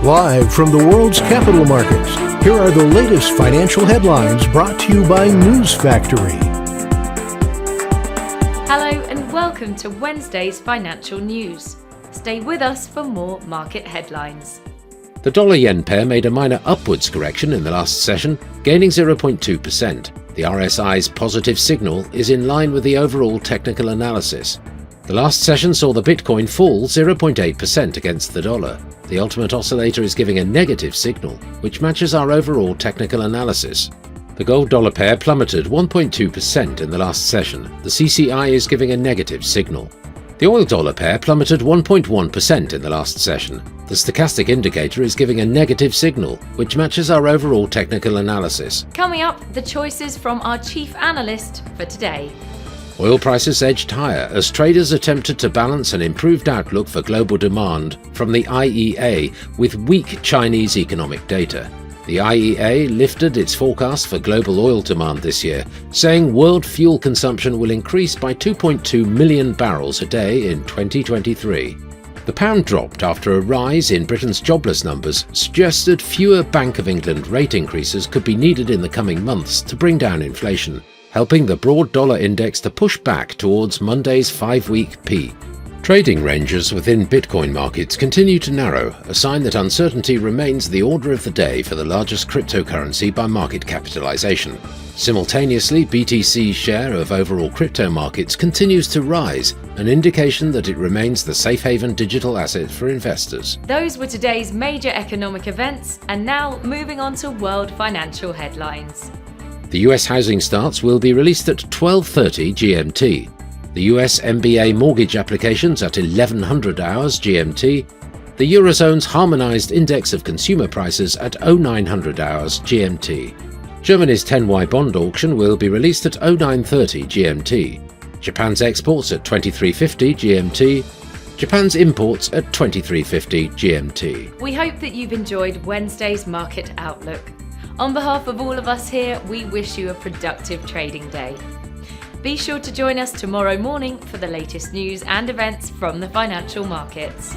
Live from the world's capital markets, here are the latest financial headlines brought to you by News Factory. Hello and welcome to Wednesday's financial news. Stay with us for more market headlines. The dollar-yen pair made a minor upwards correction in the last session, gaining 0.2%. The RSI's positive signal is in line with the overall technical analysis. The last session saw the Bitcoin fall 0.8% against the dollar. The ultimate oscillator is giving a negative signal, which matches our overall technical analysis. The gold-dollar pair plummeted 1.2% in the last session. The CCI is giving a negative signal. The oil-dollar pair plummeted 1.1% in the last session. The stochastic indicator is giving a negative signal, which matches our overall technical analysis. Coming up, the choices from our chief analyst for today. Oil prices edged higher as traders attempted to balance an improved outlook for global demand from the IEA with weak Chinese economic data. The IEA lifted its forecast for global oil demand this year, saying world fuel consumption will increase by 2.2 million barrels a day in 2023. The pound dropped after a rise in Britain's jobless numbers suggested fewer Bank of England rate increases could be needed in the coming months to bring down inflation, helping the broad dollar index to push back towards Monday's 5-week peak. Trading ranges within Bitcoin markets continue to narrow, a sign that uncertainty remains the order of the day for the largest cryptocurrency by market capitalization. Simultaneously, BTC's share of overall crypto markets continues to rise, an indication that it remains the safe haven digital asset for investors. Those were today's major economic events, and now moving on to world financial headlines. The US housing starts will be released at 12:30 GMT. The US MBA mortgage applications at 1100 hours GMT. The Eurozone's harmonized index of consumer prices at 0900 hours GMT. Germany's 10Y bond auction will be released at 0930 GMT. Japan's exports at 2350 GMT. Japan's imports at 2350 GMT. We hope that you've enjoyed Wednesday's market outlook. On behalf of all of us here, we wish you a productive trading day. Be sure to join us tomorrow morning for the latest news and events from the financial markets.